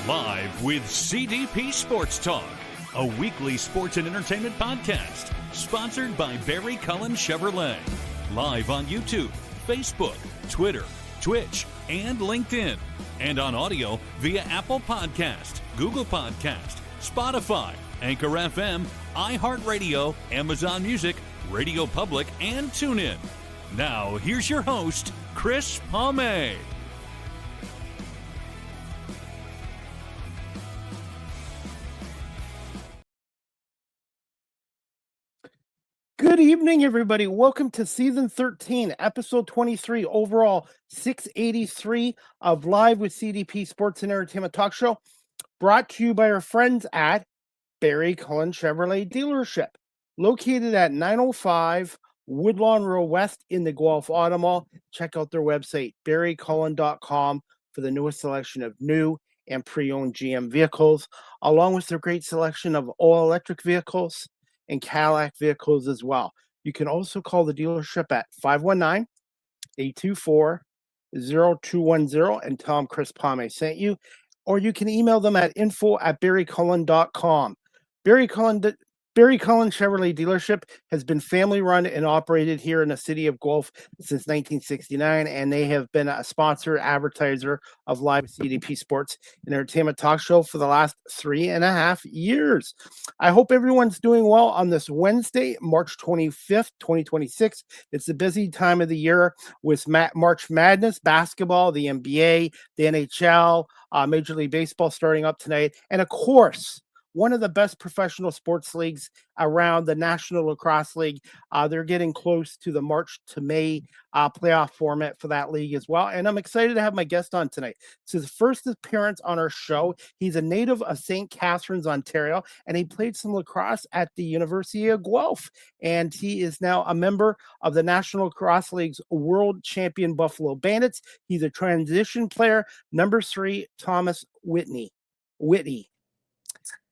Live with CDP Sports Talk, a weekly sports and entertainment podcast sponsored by Barry Cullen Chevrolet. Live on YouTube, Facebook, Twitter, Twitch, and LinkedIn. And on audio via Apple Podcast, Google Podcast, Spotify, Anchor FM, iHeartRadio, Amazon Music, Radio Public, and TuneIn. Now, here's your host, Chris Palme. Good evening, everybody. Welcome to Season 13, Episode 23, overall 683 of Live with CDP Sports and Entertainment Talk Show, brought to you by our friends at Barry Cullen Chevrolet Dealership, located at 905 Woodlawn Road West in the Guelph Auto Mall. Check out their website, barrycullen.com, for the newest selection of new and pre-owned GM vehicles, along with their great selection of all-electric vehicles and Cadillac vehicles as well. You can also call the dealership at 519-824-0210 and tell them Chris Palme sent you, or you can email them at info@barrycullen.com. Barry Cullen Chevrolet Dealership has been family run and operated here in the city of Guelph since 1969, and they have been a sponsor advertiser of Live CDP Sports and Entertainment Talk Show for the last 3.5 years. I hope everyone's doing well on this Wednesday, March 25th, 2026. It's a busy time of the year with March Madness, basketball, the NBA, the NHL, Major League Baseball starting up tonight, and of course, one of the best professional sports leagues around, the National Lacrosse League. They're getting close to the March to May playoff format for that league as well. And I'm excited to have my guest on tonight. It's his first appearance on our show. He's a native of St. Catharines, Ontario, and he played some lacrosse at the University of Guelph. And he is now a member of the National Lacrosse League's world champion Buffalo Bandits. He's a transition player, number 3, Thomas Whitty.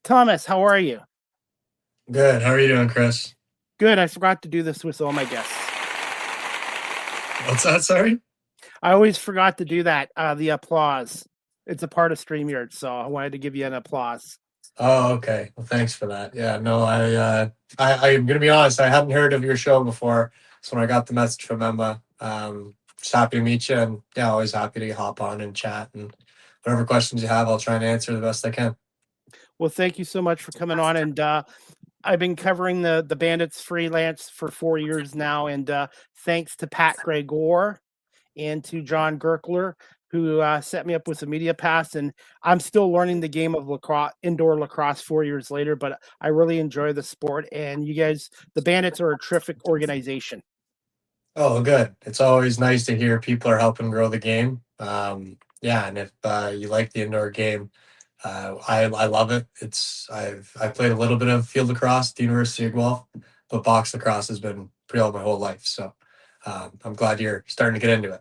Thomas, how are you? Good. How are you doing, Chris? Good. I forgot to do this with all my guests. What's that? Sorry? I always forgot to do that. The applause. It's a part of StreamYard, so I wanted to give you an applause. Oh, okay. Well, thanks for that. Yeah, no, I'm gonna be honest. I hadn't heard of your show before, so when I got the message from Emma, just happy to meet you, and yeah, always happy to hop on and chat, and whatever questions you have, I'll try and answer the best I can. Well, thank you so much for coming on. And I've been covering the Bandits freelance for 4 years now. And thanks to Pat Gregor and to John Gerkler, who set me up with a media pass. And I'm still learning the game of lacrosse, indoor lacrosse 4 years later, but I really enjoy the sport. And you guys, the Bandits are a terrific organization. Oh, good. It's always nice to hear people are helping grow the game. Yeah, and if you like the indoor game, I love it. I've played a little bit of field lacrosse at the University of Guelph, but box lacrosse has been pretty all my whole life. So I'm glad you're starting to get into it.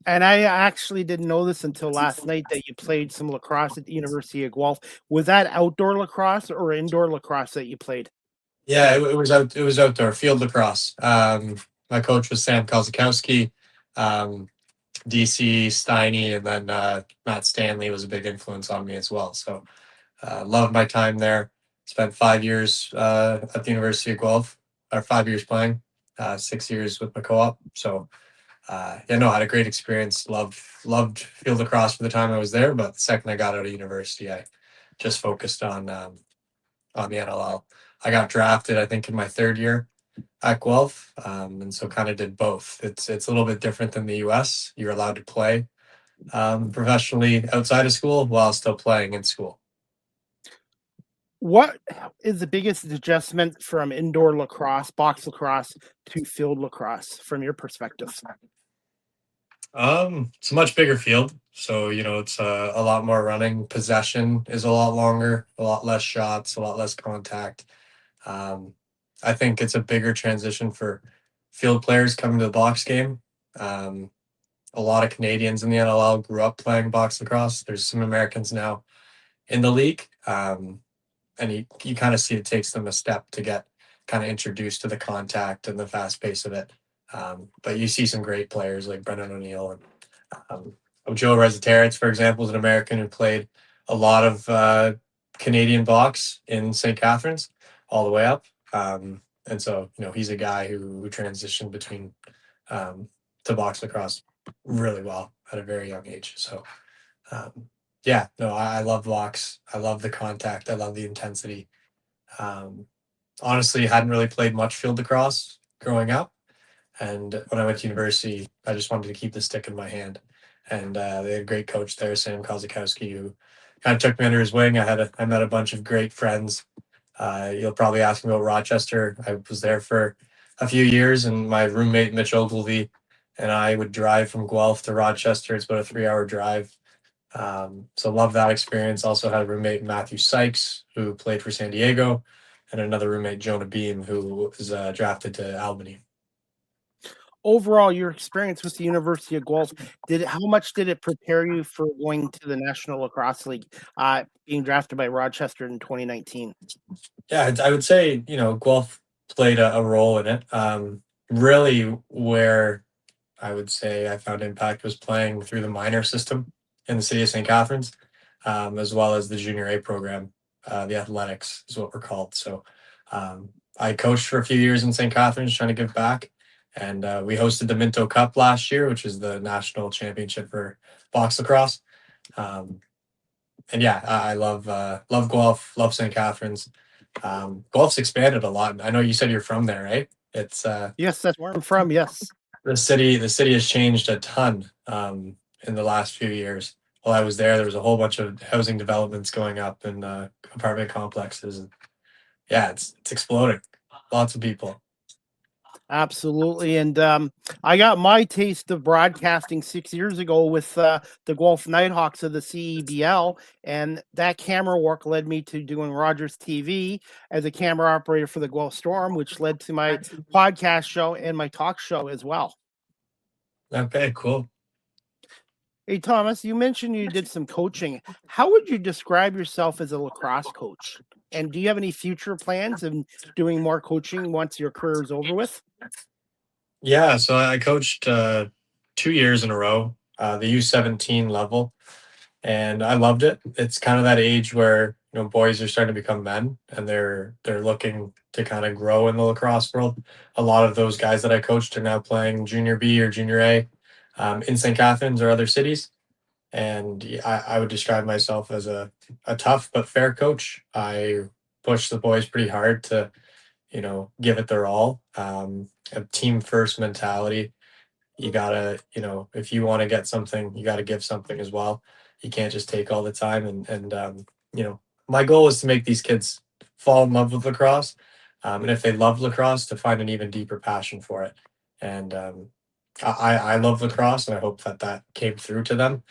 And I actually didn't know this until last night that you played some lacrosse at the University of Guelph. Was that outdoor lacrosse or indoor lacrosse that you played? Yeah, it was outdoor field lacrosse. My coach was Sam Kozakowski. DC, Steiny, and then Matt Stanley was a big influence on me as well. So loved my time there. Spent 5 years at the University of Guelph, or 5 years playing, 6 years with my co-op. So I had a great experience. Loved field lacrosse for the time I was there, but the second I got out of university, I just focused on the NLL. I got drafted, I think, in my 3rd year at Guelph, and so kind of did both. It's a little bit different than the US. You're allowed to play professionally outside of school while still playing in school. What is the biggest adjustment from indoor lacrosse, box lacrosse, to field lacrosse from your perspective? It's a much bigger field, so it's a lot more running. Possession is a lot longer, a lot less shots, a lot less contact. I think it's a bigger transition for field players coming to the box game. A lot of Canadians in the NLL grew up playing box lacrosse. There's some Americans now in the league. And you kind of see it takes them a step to get kind of introduced to the contact and the fast pace of it. But you see some great players like Brendan O'Neill and Joe Resiteritz, for example, is an American who played a lot of Canadian box in St. Catharines all the way up. And so, he's a guy who transitioned between to box lacrosse really well at a very young age. So, yeah, no, I love box. I love the contact. I love the intensity. Honestly, hadn't really played much field lacrosse growing up. And when I went to university, I just wanted to keep the stick in my hand. And they had a great coach there, Sam Kozakowski, who kind of took me under his wing. I met a bunch of great friends. You'll probably ask me about Rochester. I was there for a few years, and my roommate Mitch Ogilvy and I would drive from Guelph to Rochester. It's about a 3-hour drive. So love that experience. Also had a roommate Matthew Sykes, who played for San Diego, and another roommate Jonah Beam, who was drafted to Albany. Overall, your experience with the University of Guelph, how much did it prepare you for going to the National Lacrosse League, being drafted by Rochester in 2019? Yeah, I would say, Guelph played a role in it. Really, where I would say I found impact was playing through the minor system in the city of St. Catharines, as well as the junior A program. The athletics is what we're called. So I coached for a few years in St. Catharines trying to give back. And we hosted the Minto Cup last year, which is the national championship for box lacrosse. And yeah, I love Guelph, love St. Catharines. Guelph's expanded a lot. I know you said you're from there, right? It's Yes, that's where I'm from. Yes. the city has changed a ton in the last few years. While I was there was a whole bunch of housing developments going up and apartment complexes. And yeah, it's exploding. Lots of people. Absolutely. And I got my taste of broadcasting 6 years ago with the Guelph Nighthawks of the CEBL. And that camera work led me to doing Rogers TV as a camera operator for the Guelph Storm, which led to my podcast show and my talk show as well. Okay, cool. Hey, Thomas, you mentioned you did some coaching. How would you describe yourself as a lacrosse coach? And do you have any future plans of doing more coaching once your career is over with? Yeah, so I coached 2 years in a row, the U17 level, and I loved it. It's kind of that age where boys are starting to become men, and they're looking to kind of grow in the lacrosse world. A lot of those guys that I coached are now playing junior B or junior A in St. Catharines or other cities. And I would describe myself as a tough but fair coach. I push the boys pretty hard to give it their all. A team first mentality. You gotta, if you want to get something, you gotta give something as well. You can't just take all the time. And my goal is to make these kids fall in love with lacrosse, and if they love lacrosse, to find an even deeper passion for it. And I love lacrosse, and I hope that came through to them.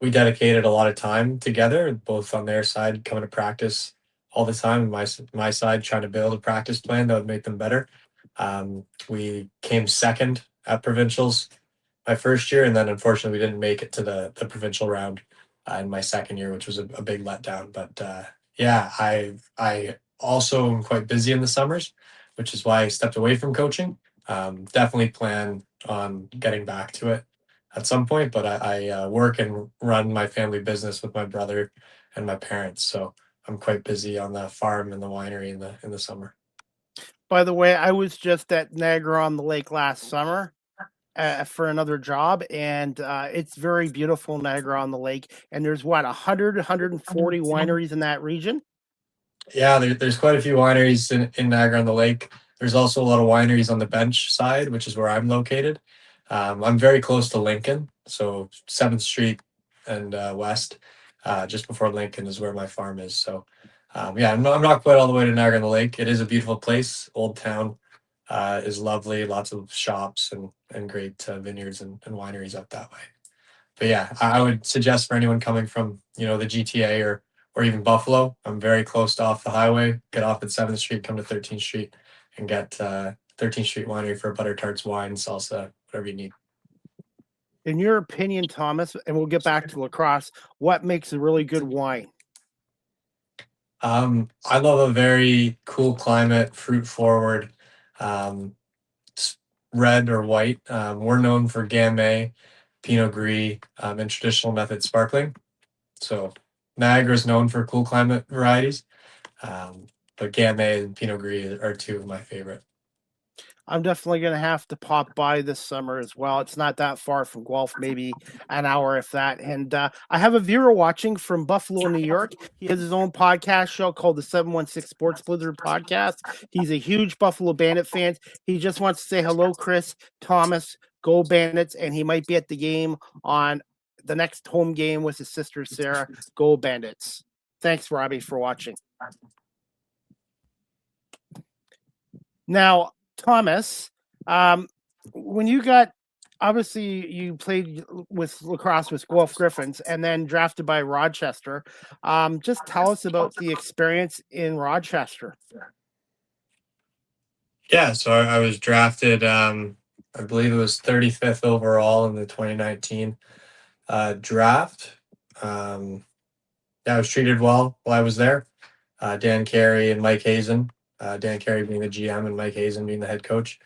We dedicated a lot of time together, both on their side, coming to practice all the time, and my side trying to build a practice plan that would make them better. We came second at provincials my first year, and then unfortunately we didn't make it to the provincial round in my second year, which was a big letdown. But yeah, I also am quite busy in the summers, which is why I stepped away from coaching. Definitely plan on getting back to it at some point, but I work and run my family business with my brother and my parents, so I'm quite busy on the farm and the winery in the summer. By the way, I was just at Niagara-on-the-Lake last summer for another job, and it's very beautiful, Niagara-on-the-Lake. And there's 140 wineries in that region? Yeah, there's quite a few wineries in Niagara-on-the-Lake. There's also a lot of wineries on the bench side, which is where I'm located. I'm very close to Lincoln, so 7th Street and West, just before Lincoln is where my farm is. So yeah, I'm not quite all the way to Niagara-on-the-Lake. It is a beautiful place. Old Town is lovely. Lots of shops and great vineyards and wineries up that way. But yeah, I would suggest for anyone coming from the GTA or even Buffalo, I'm very close to off the highway. Get off at 7th Street, come to 13th Street, and get 13th Street Winery for butter tarts, wine, salsa, whatever you need. In your opinion, Thomas, and we'll get back to lacrosse, what makes a really good wine? I love a very cool climate, fruit forward, red or white. We're known for Gamay. Pinot Gris, and traditional method sparkling. So Niagara is known for cool climate varieties, but Gamay and Pinot Gris are two of my favorite. I'm definitely going to have to pop by this summer as well. It's not that far from Guelph, maybe an hour, if that. And I have a viewer watching from Buffalo, New York. He has his own podcast show called the 716 Sports Blizzard Podcast. He's a huge Buffalo Bandit fan. He just wants to say hello, Chris, Thomas, go Bandits. And he might be at the game on the next home game with his sister, Sarah. Go Bandits. Thanks, Robbie, for watching. Now, Thomas, when you got, obviously you played with lacrosse with Guelph Griffins and then drafted by Rochester. Just tell us about the experience in Rochester. Yeah, so I was drafted, I believe it was 35th overall in the 2019 draft. I was treated well while I was there. Dan Carey and Mike Hazen, Dan Carey being the GM and Mike Hazen being the head coach,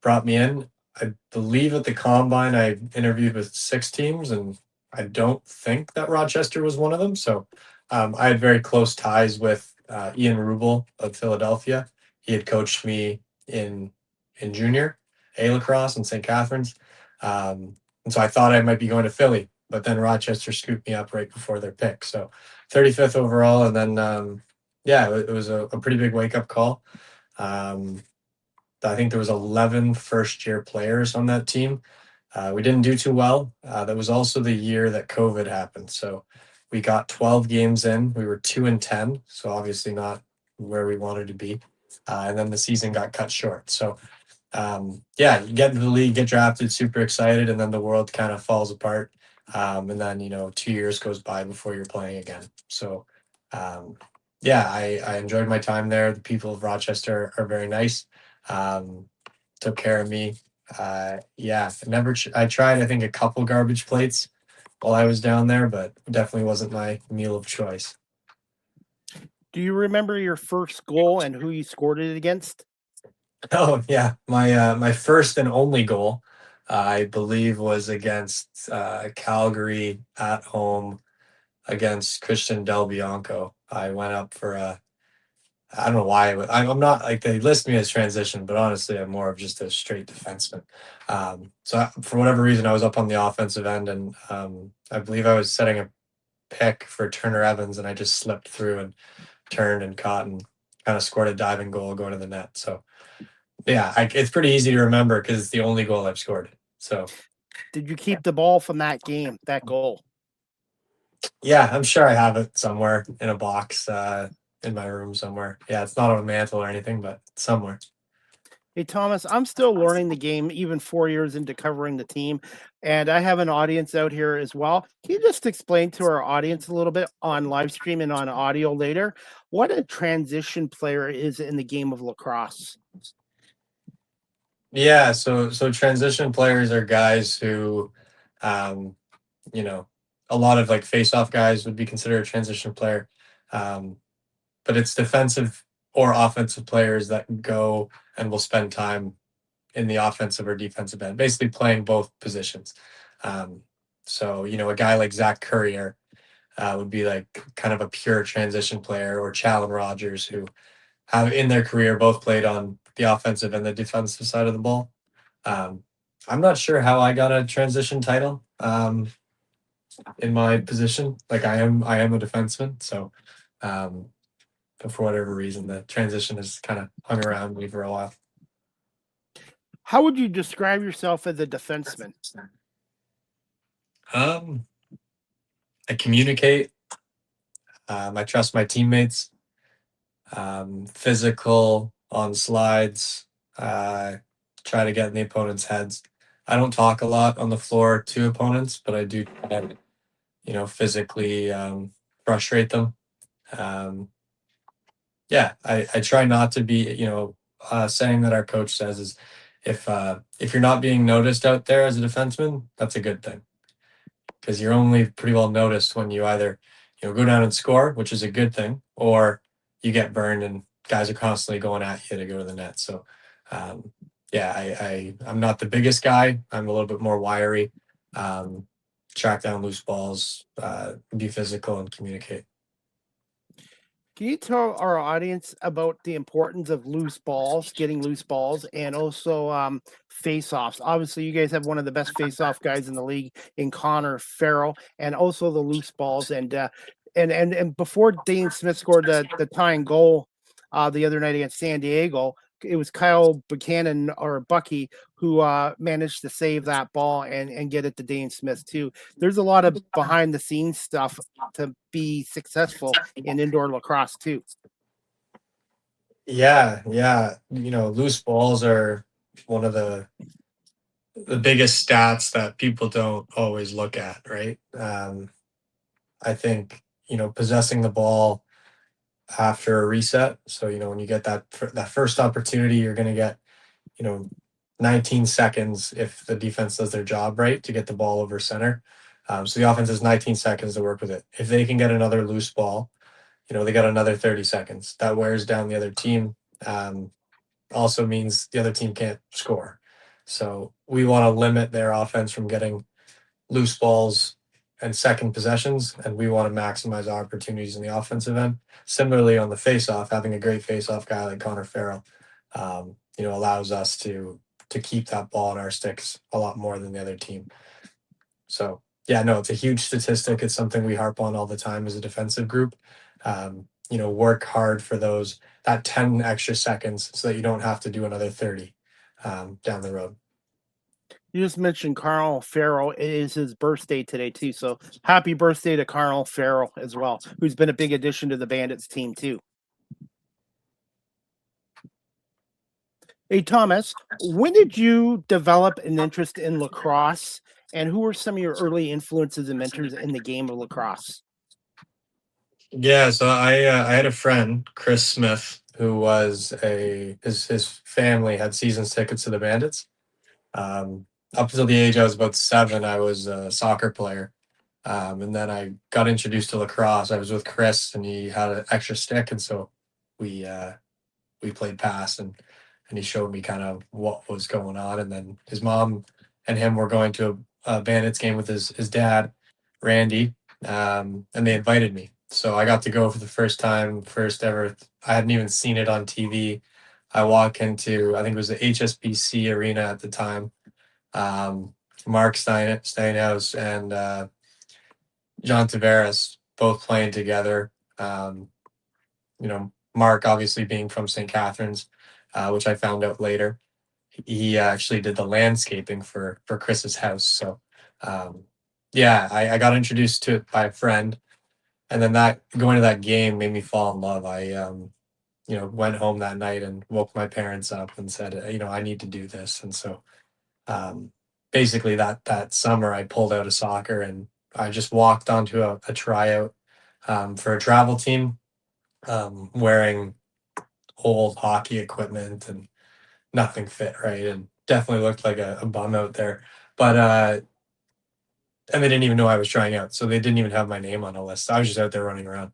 brought me in. I believe at the combine I interviewed with 6 teams, and I don't think that Rochester was one of them. So I had very close ties with Ian Rubel of Philadelphia. He had coached me in junior A lacrosse in St. Catharines. And so I thought I might be going to Philly, but then Rochester scooped me up right before their pick. So 35th overall, and then it was a pretty big wake-up call. I think there was 11 first-year players on that team. We didn't do too well. That was also the year that COVID happened. So we got 12 games in. We were 2-10, so obviously not where we wanted to be. And then the season got cut short. So, you get into the league, get drafted, super excited, and then the world kind of falls apart. And then, 2 years goes by before you're playing again. So, I enjoyed my time there. The people of Rochester are very nice. Took care of me. I tried, I think, a couple garbage plates while I was down there, but definitely wasn't my meal of choice. Do you remember your first goal and who you scored it against? Oh yeah, my first and only goal, I believe, was against Calgary at home against Christian Del Bianco. I went up for I don't know why. I'm not like they list me as transition, but honestly, I'm more of just a straight defenseman. For whatever reason, I was up on the offensive end, and I believe I was setting a pick for Turner Evans, and I just slipped through and turned and caught and kind of scored a diving goal going to the net. So, yeah, it's pretty easy to remember because it's the only goal I've scored. So, did you keep the ball from that game, that goal? Yeah, I'm sure I have it somewhere in a box. In my room somewhere. Yeah, it's not on a mantle or anything, but somewhere. Hey, Thomas, I'm still learning the game even 4 years into covering the team, and I have an audience out here as well. Can you just explain to our audience a little bit on live stream and on audio later what a transition player is in the game of lacrosse? Yeah, so transition players are guys who, a lot of like face-off guys would be considered a transition player. But it's defensive or offensive players that go and will spend time in the offensive or defensive end, basically playing both positions. A guy like Zach Courier would be like kind of a pure transition player, or Challen Rogers, who have in their career both played on the offensive and the defensive side of the ball. I'm not sure how I got a transition title in my position. Like I am a defenseman, so but for whatever reason, the transition has kind of hung around me for a while. How would you describe yourself as a defenseman? I communicate. I trust my teammates. Physical on slides. Try to get in the opponent's heads. I don't talk a lot on the floor to opponents, but I do try to, physically frustrate them. I try not to be, saying that our coach says is if you're not being noticed out there as a defenseman, that's a good thing, because you're only pretty well noticed when you either, go down and score, which is a good thing, or you get burned and guys are constantly going at you to go to the net. So, I'm not the biggest guy. I'm a little bit more wiry. track down loose balls, be physical, and communicate. Can you tell our audience about the importance of loose balls, getting loose balls, and also face-offs? Obviously, you guys have one of the best face-off guys in the league in Connor Farrell, and also the loose balls. And before Dane Smith scored the tying goal the other night against San Diego, it was Kyle Buchanan or Bucky who managed to save that ball and get it to Dane Smith too. There's a lot of behind the scenes stuff to be successful in indoor lacrosse too. Yeah. Loose balls are one of the biggest stats that people don't always look at, right? I think possessing the ball after a reset. So when you get that first opportunity, you're going to get 19 seconds if the defense does their job right to get the ball over center. So the offense has 19 seconds to work with it. If they can get another loose ball, they got another 30 seconds. That wears down the other team. Also means the other team can't score. So we want to limit their offense from getting loose balls and second possessions, and we want to maximize our opportunities in the offensive end. Similarly, on the face-off, having a great face-off guy like Connor Farrell, allows us to keep that ball in our sticks a lot more than the other team. So yeah, no, it's a huge statistic. It's something we harp on all the time as a defensive group. Work hard for that 10 extra seconds so that you don't have to do another 30 down the road. You just mentioned Carl Farrell. It is his birthday today too, so happy birthday to Carl Farrell as well, who's been a big addition to the Bandits team too. Hey Thomas, when did you develop an interest in lacrosse, and who were some of your early influences and mentors in the game of lacrosse? Yeah, so I had a friend, Chris Smith, who was his family had seasons tickets to the Bandits. Up until the age I was about 7, I was a soccer player. And then I got introduced to lacrosse. I was with Chris, and he had an extra stick, and so we played pass, and he showed me kind of what was going on. And then his mom and him were going to a Bandits game with his dad, Randy, and they invited me. So I got to go for the first time, first ever. I hadn't even seen it on TV. I walk into, I think it was the HSBC arena at the time. Mark Steinhaus and John Tavares both playing together. Mark obviously being from St. Catharines, which I found out later. He actually did the landscaping for Chris's house. So I got introduced to it by a friend. And then going to that game made me fall in love. I went home that night and woke my parents up and said, I need to do this. And so basically that summer I pulled out of soccer and I just walked onto a tryout for a travel team, wearing old hockey equipment and nothing fit right, and definitely looked like a bum out there. But and they didn't even know I was trying out, so they didn't even have my name on a list. I was just out there running around.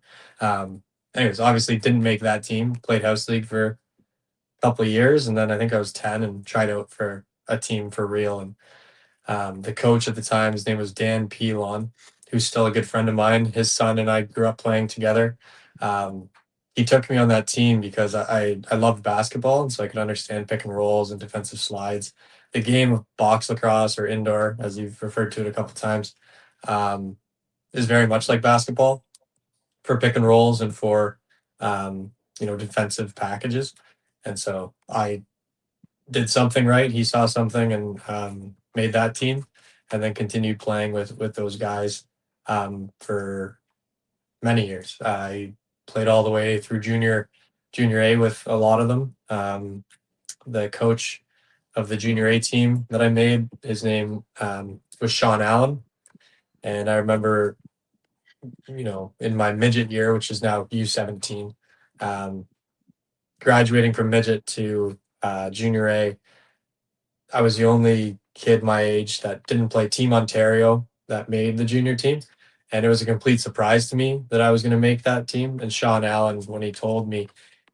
Anyways, obviously didn't make that team. Played house league for a couple of years, and then I think I was 10 and tried out for a team for real. And the coach at the time, his name was Dan Pilon, who's still a good friend of mine. His son and I grew up playing together. He took me on that team because I loved basketball, and so I could understand pick and rolls and defensive slides. The game of box lacrosse, or indoor, as you've referred to it a couple times, is very much like basketball for pick and rolls and for defensive packages. And so I did something right. He saw something and made that team, and then continued playing with those guys for many years. I played all the way through junior A with a lot of them. The coach of the junior A team that I made, his name was Sean Allen. And I remember, in my midget year, which is now U17, graduating from midget to junior A, I was the only kid my age that didn't play Team Ontario that made the junior team. And it was a complete surprise to me that I was going to make that team. And Sean Allen, when he told me,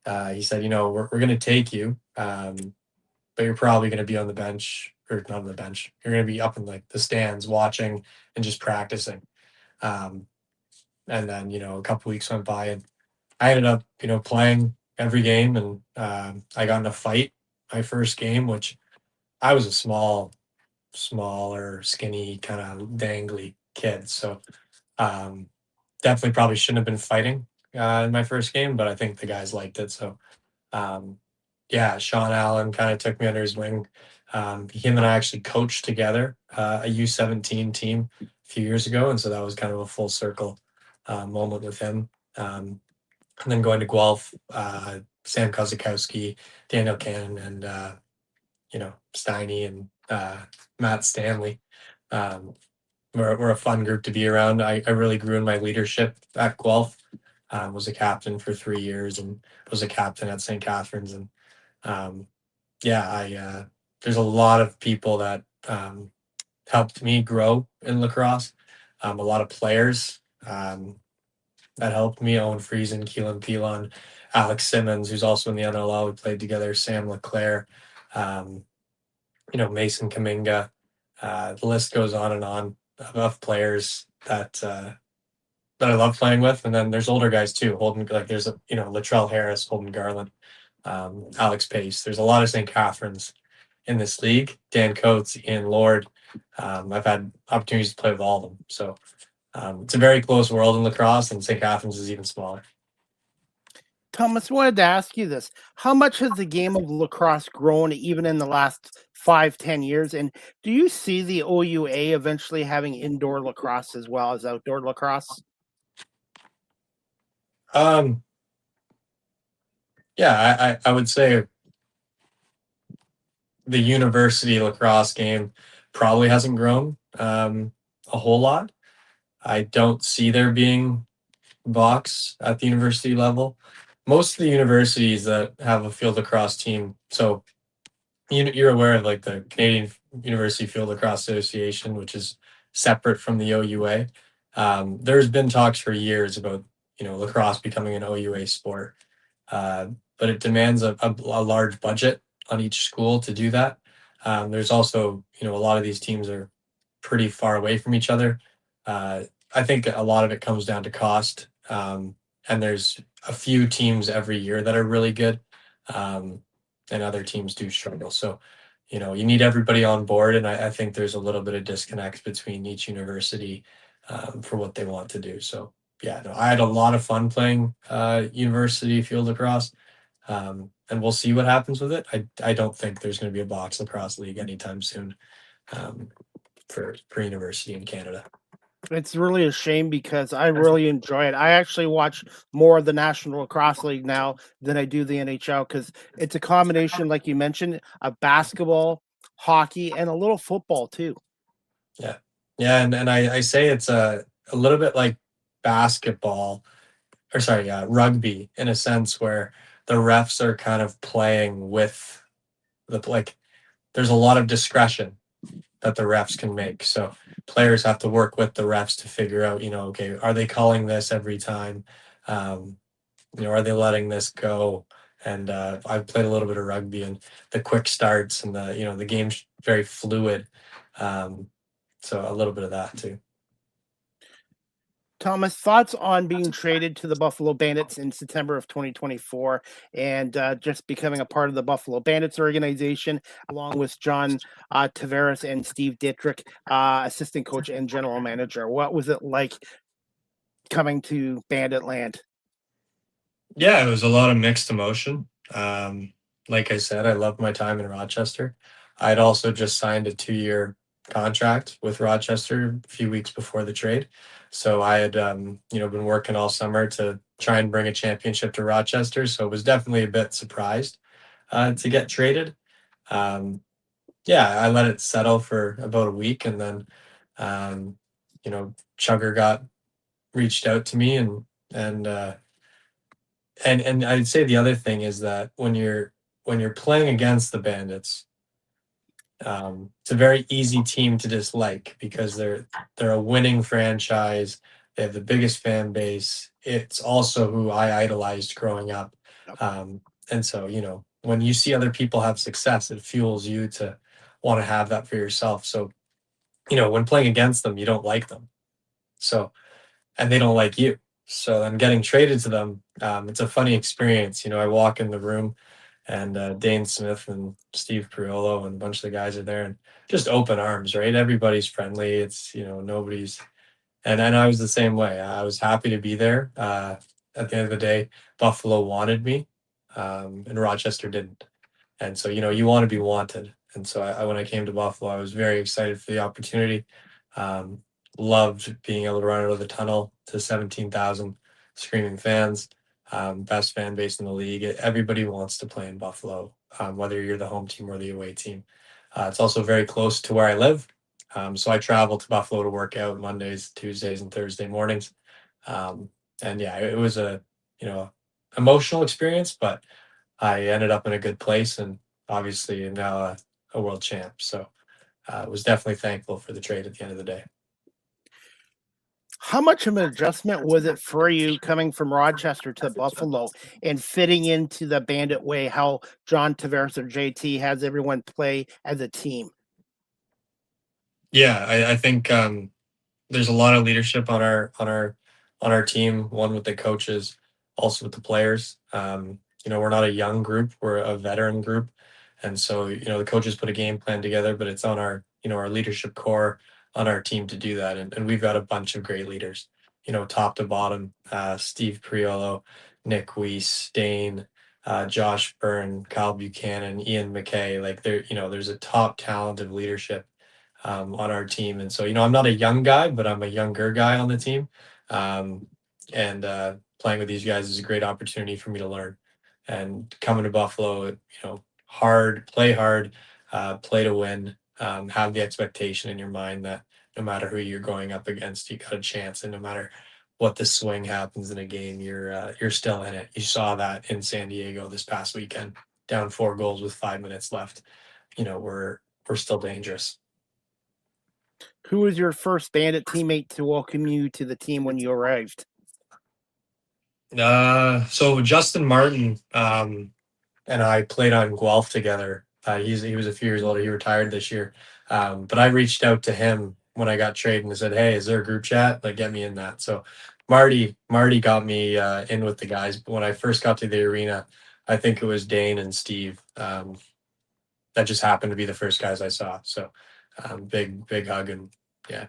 he said, we're going to take you, but you're probably going to be on the bench or not on the bench. You're going to be up in like the stands watching and just practicing. And then, a couple weeks went by and I ended up, playing every game, and I got in a fight my first game, which I was a smaller, skinny, kind of dangly kid. So definitely probably shouldn't have been fighting in my first game, but I think the guys liked it. So yeah, Sean Allen kind of took me under his wing. Him and I actually coached together a U17 team a few years ago, and so that was kind of a full circle moment with him. And then going to Guelph, Sam Kozakowski, Daniel Cannon, and Steiny and Matt Stanley. We're a fun group to be around. I really grew in my leadership at Guelph. Was a captain for 3 years and was a captain at St. Catharines. And there's a lot of people that helped me grow in lacrosse. A lot of players that helped me: Owen Friesen, Keelan Pilon, Alex Simmons, who's also in the NLL. We played together. Sam Leclerc, Mason Kaminga. The list goes on and on of players that I love playing with. And then there's older guys too. There's Latrell Harris, Holden Garland, Alex Pace. There's a lot of St. Catharines in this league. Dan Coates, Ian Lord. I've had opportunities to play with all of them. So it's a very close world in lacrosse, and St. Catharines is even smaller. Thomas, I wanted to ask you this. How much has the game of lacrosse grown even in the last 5-10 years? And do you see the OUA eventually having indoor lacrosse as well as outdoor lacrosse? Yeah, I would say the university lacrosse game probably hasn't grown a whole lot. I don't see there being box at the university level. Most of the universities that have a field lacrosse team, so you're aware of like the Canadian University Field Lacrosse Association, which is separate from the OUA. There's been talks for years about lacrosse becoming an OUA sport, but it demands a large budget on each school to do that. There's also a lot of these teams are pretty far away from each other. I think a lot of it comes down to cost, and there's a few teams every year that are really good, and other teams do struggle. So, you need everybody on board, and I think there's a little bit of disconnect between each university for what they want to do. So, yeah, no, I had a lot of fun playing university field lacrosse, and we'll see what happens with it. I don't think there's going to be a box lacrosse league anytime soon for university in Canada. It's really a shame because I really enjoy it. I actually watch more of the National Lacrosse League now than I do the NHL because it's a combination, like you mentioned, of basketball, hockey, and a little football too. Yeah, and I say it's a little bit like basketball, or sorry, rugby, in a sense where the refs are kind of playing with there's a lot of discretion that the refs can make. So players have to work with the refs to figure out, okay, are they calling this every time? Are they letting this go? And I've played a little bit of rugby, and the quick starts and the game's very fluid. So a little bit of that too. Thomas, thoughts on being traded to the Buffalo Bandits in September of 2024 and just becoming a part of the Buffalo Bandits organization, along with John Tavares and Steve Dittrich, assistant coach and general manager? What was it like coming to Bandit land? Yeah, it was a lot of mixed emotion. Like I said, I loved my time in Rochester. I'd also just signed a 2-year contract with Rochester a few weeks before the trade. So I had, been working all summer to try and bring a championship to Rochester. So it was definitely a bit surprised to get traded. I let it settle for about a week, and then, Chugger reached out to me, and I'd say the other thing is that when you're playing against the Bandits, it's a very easy team to dislike because they're a winning franchise. They have the biggest fan base. It's also who I idolized growing up, and so when you see other people have success, it fuels you to want to have that for yourself. So, when playing against them, you don't like them. So, and they don't like you. So then getting traded to them, it's a funny experience. I walk in the room and Dane Smith and Steve Priolo and a bunch of the guys are there and just open arms, right? Everybody's friendly. It's, nobody's, and I was the same way. I was happy to be there. At the end of the day, Buffalo wanted me, and Rochester didn't. And so, you want to be wanted. And so when I came to Buffalo, I was very excited for the opportunity. Um, Loved being able to run out of the tunnel to 17,000 screaming fans. Best fan base in the league. Everybody wants to play in Buffalo, whether you're the home team or the away team. It's also very close to where I live. So I travel to Buffalo to work out Mondays, Tuesdays, and Thursday mornings. And yeah, it was a, emotional experience, but I ended up in a good place and obviously now a world champ. So was definitely thankful for the trade at the end of the day. How much of an adjustment was it for you coming from Rochester to Buffalo and fitting into the Bandit way, how John Tavares or JT has everyone play as a team? Yeah, I think there's a lot of leadership on our team. One with the coaches, also with the players. We're not a young group; we're a veteran group, and so the coaches put a game plan together. But it's on our leadership core on our team to do that, and we've got a bunch of great leaders. Top to bottom, Steve Priolo, Nick Weiss, Dane. Josh Byrne, Kyle Buchanan, Ian McKay, like there's a top talent of leadership on our team. And so, I'm not a young guy, but I'm a younger guy on the team. And playing with these guys is a great opportunity for me to learn. And coming to Buffalo, play hard, play to win, have the expectation in your mind that no matter who you're going up against, you got a chance. And no matter what the swing happens in a game, you're still in it. You saw that in San Diego this past weekend, down 4 goals with 5 minutes left. We're still dangerous. Who was your first Bandit teammate to welcome you to the team when you arrived? So Justin Martin and I played on Guelph together. He was a few years older. He retired this year. But I reached out to him when I got traded and said, "Hey, is there a group chat? Like, get me in that." So Marty got me in with the guys. But when I first got to the arena, I think it was Dane and Steve. That just happened to be the first guys I saw. So big hug and yeah.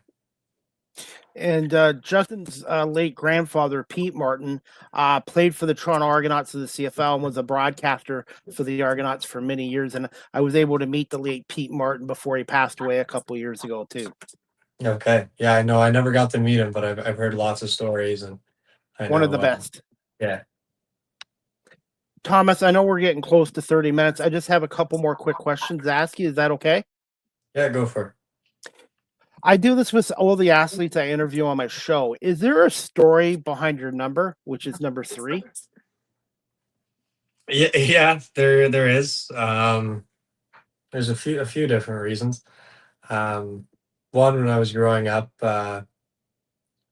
And Justin's late grandfather, Pete Martin, played for the Toronto Argonauts of the CFL and was a broadcaster for the Argonauts for many years. And I was able to meet the late Pete Martin before he passed away a couple years ago, too. Okay. Yeah, I know. I never got to meet him, but I've heard lots of stories, and I One of know. the best. Yeah. Thomas, I know we're getting close to 30 minutes. I just have a couple more quick questions to ask you. Is that okay? Yeah, go for it. I do this with all the athletes I interview on my show. Is there a story behind your number, which is number 3? Yeah, there is. There's a few different reasons. One, when I was growing up,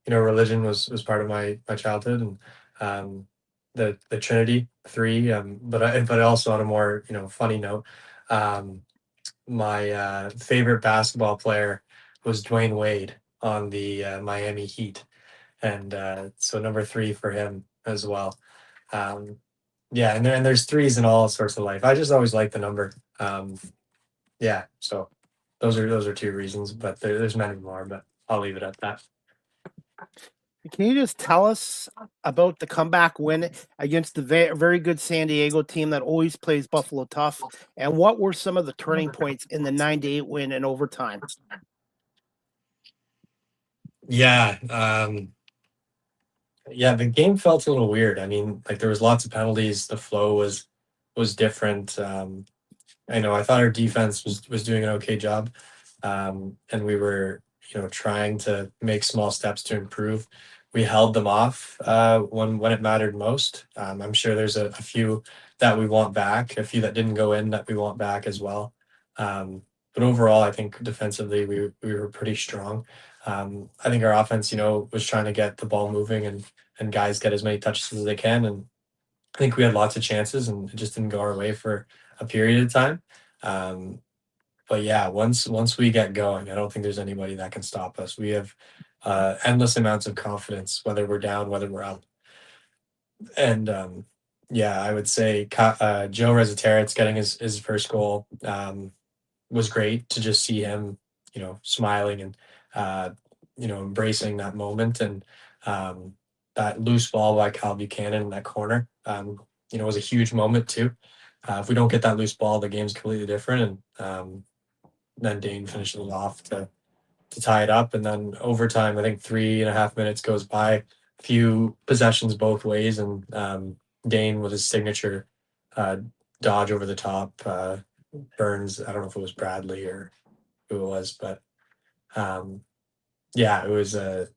religion was part of my childhood, and the Trinity 3. But also on a more funny note, my favorite basketball player was Dwayne Wade on the Miami Heat, and so number 3 for him as well. Yeah, and there's 3s in all sorts of life. I just always like the number. Yeah, so those are 2 reasons, but there's many more, but I'll leave it at that. Can you just tell us about the comeback win against the very good San Diego team that always plays Buffalo tough? And what were some of the turning points in the 9-8 win in overtime? Yeah, yeah, the game felt a little weird. I mean, like there was lots of penalties. The flow was different. I thought our defense was doing an okay job, and we were trying to make small steps to improve. We held them off when it mattered most. I'm sure there's a few that we want back, a few that didn't go in that we want back as well. But overall, I think defensively we were pretty strong. I think our offense, was trying to get the ball moving and guys get as many touches as they can. And I think we had lots of chances and it just didn't go our way for a period of time. But yeah, once we get going, I don't think there's anybody that can stop us. We have endless amounts of confidence, whether we're down, whether we're up. And yeah, I would say Joe Rezateritz getting his first goal was great to just see him, smiling and embracing that moment. And that loose ball by Kyle Buchanan in that corner, was a huge moment too. If we don't get that loose ball, the game's completely different. And then Dane finishes it off to tie it up. And then overtime, I think 3.5 minutes goes by, a few possessions both ways, and Dane with his signature dodge over the top. Burns, I don't know if it was Bradley or who it was, but yeah, it was a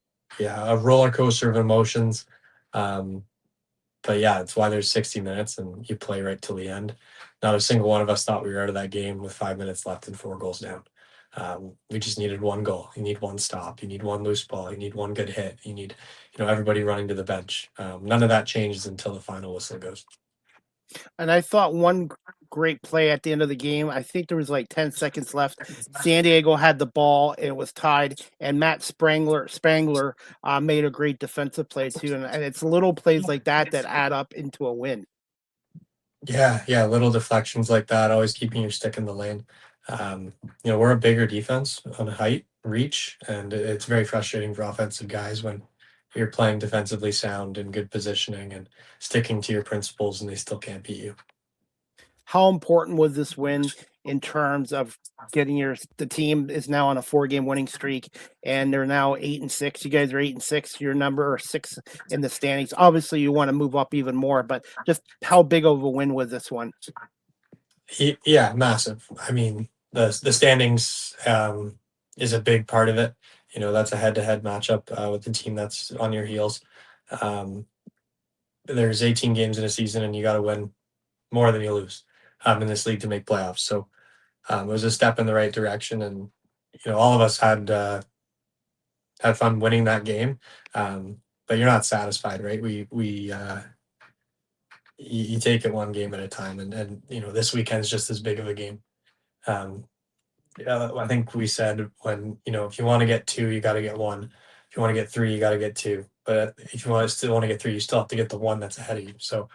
roller coaster of emotions. But yeah, it's why there's 60 minutes and you play right till the end. Not a single one of us thought we were out of that game with 5 minutes left and 4 goals down. We just needed one goal. You need one stop. You need one loose ball. You need one good hit. You need, everybody running to the bench. None of that changes until the final whistle goes. And I thought one great play at the end of the game, I think there was like 10 seconds left. San Diego had the ball and it was tied, and Matt Spangler made a great defensive play too. And it's little plays like that add up into a win. Yeah, little deflections like that, always keeping your stick in the lane. We're a bigger defense on height, reach, and it's very frustrating for offensive guys when you're playing defensively sound and good positioning and sticking to your principles and they still can't beat you. How important was this win in terms of getting the team is now on a 4-game winning streak and they're now 8-6. You guys are 8-6. Your number 6 in the standings. Obviously you want to move up even more, but just how big of a win was this one? Yeah, massive. I mean, the standings is a big part of it. That's a head-to-head matchup with the team that's on your heels. There's 18 games in a season and you got to win more than you lose in this league to make playoffs. So it was a step in the right direction, and all of us had fun winning that game. But you're not satisfied, right? You take it one game at a time, and this weekend's just as big of a game. I think we said when if you want to get 2, you got to get 1. If you want to get 3, you got to get 2. But if you still want to get 3, you still have to get the 1 that's ahead of you. So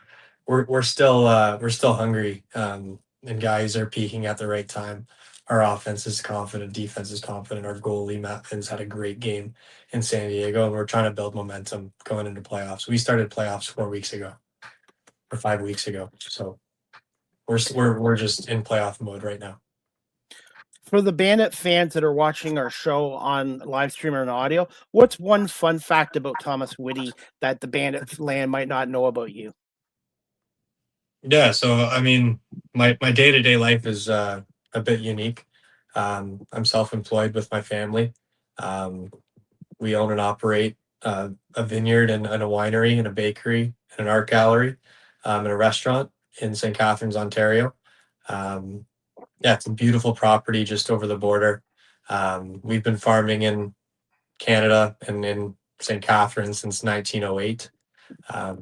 we're still hungry, and guys are peaking at the right time. Our offense is confident, defense is confident. Our goalie Matt Finn's had a great game in San Diego, and we're trying to build momentum going into playoffs. We started playoffs 4 weeks ago or 5 weeks ago, so we're just in playoff mode right now. For the Bandit fans that are watching our show on live stream or on audio, what's one fun fact about Thomas Whitty that the Bandit land might not know about you? Yeah, so I mean, my day-to-day life is a bit unique. I'm self-employed with my family. We own and operate a vineyard and a winery and a bakery and an art gallery and a restaurant in St. Catharines, Ontario. It's a beautiful property just over the border. We've been farming in Canada and in St. Catharines since 1908.